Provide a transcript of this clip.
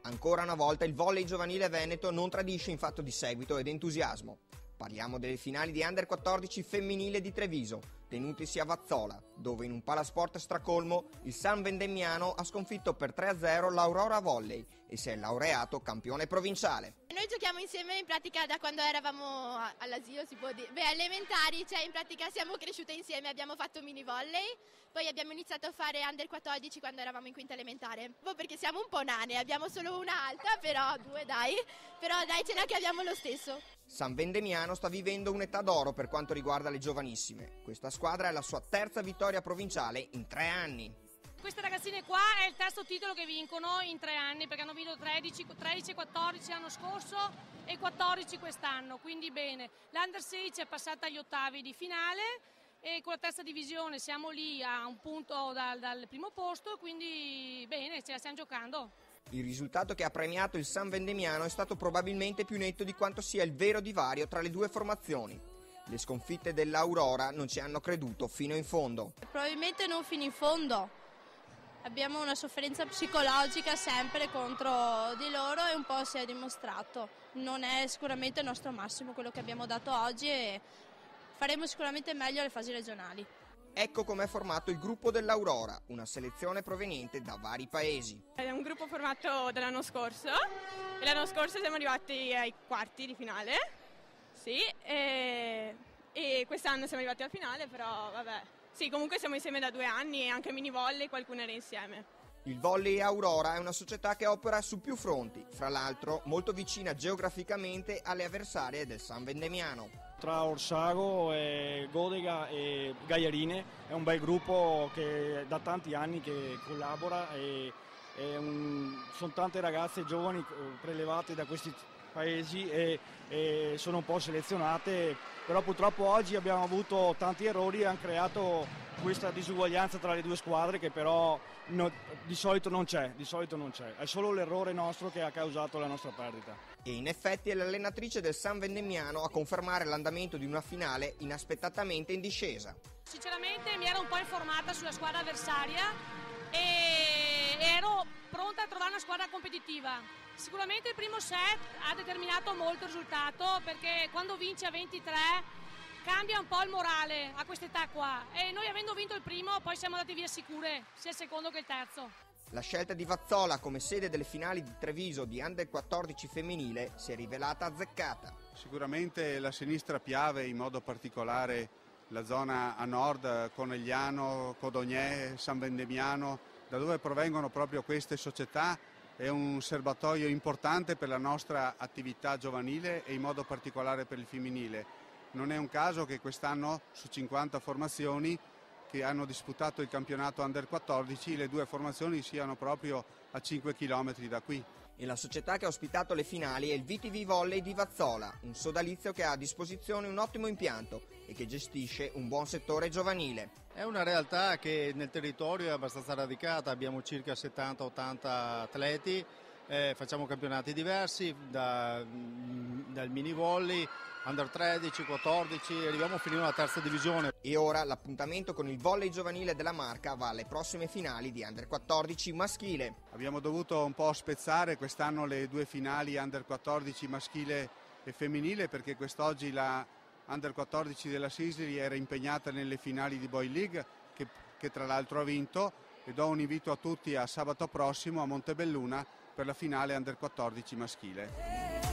Ancora una volta il volley giovanile veneto non tradisce in fatto di seguito ed entusiasmo. Parliamo delle finali di Under 14 femminile di Treviso, tenutisi a Vazzola, dove in un palasport stracolmo il San Vendemmiano ha sconfitto per 3-0 l'Aurora Volley e si è laureato campione provinciale. Noi giochiamo insieme in pratica da quando eravamo all'asilo, si può dire, elementari, cioè in pratica siamo cresciute insieme, abbiamo fatto mini volley, poi abbiamo iniziato a fare Under 14 quando eravamo in quinta elementare, perché siamo un po' nane, abbiamo solo una alta, però dai ce la caviamo lo stesso. San Vendemmiano sta vivendo un'età d'oro per quanto riguarda le giovanissime. Questa squadra è la sua terza vittoria provinciale in 3 anni. Queste ragazzine qua è il terzo titolo che vincono in 3 anni, perché hanno vinto 13 e 14 l'anno scorso e 14 quest'anno, quindi bene. L'Under 16 è passata agli ottavi di finale e con la terza divisione siamo lì a un punto dal primo posto, quindi bene, ce la stiamo giocando. Il risultato che ha premiato il San Vendemmiano è stato probabilmente più netto di quanto sia il vero divario tra le due formazioni. Le sconfitte dell'Aurora non ci hanno creduto fino in fondo. Probabilmente non fino in fondo. Abbiamo una sofferenza psicologica sempre contro di loro e un po' si è dimostrato. Non è sicuramente il nostro massimo quello che abbiamo dato oggi e faremo sicuramente meglio alle fasi regionali. Ecco com'è formato il gruppo dell'Aurora, una selezione proveniente da vari paesi. È un gruppo formato dall'anno scorso e l'anno scorso siamo arrivati ai quarti di finale, sì, e quest'anno siamo arrivati al finale, però vabbè. Sì, comunque siamo insieme da 2 anni e anche mini volley qualcuno era insieme. Il Volley Aurora è una società che opera su più fronti, fra l'altro molto vicina geograficamente alle avversarie del San Vendemmiano. Tra Orsago, Godega e Gaiarine è un bel gruppo che da tanti anni che collabora e sono tante ragazze giovani prelevate da questi paesi e sono un po' selezionate, però purtroppo oggi abbiamo avuto tanti errori e hanno creato questa disuguaglianza tra le due squadre che però di solito non c'è, è solo l'errore nostro che ha causato la nostra perdita. E in effetti è l'allenatrice del San Vendemmiano a confermare l'andamento di una finale inaspettatamente in discesa. Sinceramente mi ero un po' informata sulla squadra avversaria e ero pronta a trovare una squadra competitiva. Sicuramente il primo set ha determinato molto il risultato, perché quando vinci a 23 cambia un po' il morale a quest'età qua e noi avendo vinto il primo poi siamo andati via sicure sia il secondo che il terzo. La scelta di Vazzola come sede delle finali di Treviso di Under 14 femminile si è rivelata azzeccata. Sicuramente la sinistra Piave, in modo particolare la zona a nord, Conegliano, Codognè, San Vendemmiano, da dove provengono proprio queste società, è un serbatoio importante per la nostra attività giovanile e in modo particolare per il femminile. Non è un caso che quest'anno su 50 formazioni che hanno disputato il campionato Under 14 le 2 formazioni siano proprio a 5 km da qui. E la società che ha ospitato le finali è il VTV Volley di Vazzola, un sodalizio che ha a disposizione un ottimo impianto e che gestisce un buon settore giovanile. È una realtà che nel territorio è abbastanza radicata, abbiamo circa 70-80 atleti, facciamo campionati diversi, dal mini volley, Under 13, 14, arriviamo a finire la terza divisione. E ora l'appuntamento con il volley giovanile della Marca va alle prossime finali di Under 14 maschile. Abbiamo dovuto un po' spezzare quest'anno le 2 finali Under 14 maschile e femminile, perché quest'oggi la Under 14 della Sisili era impegnata nelle finali di Boy League che tra l'altro ha vinto, e do un invito a tutti a sabato prossimo a Montebelluna per la finale Under 14 maschile.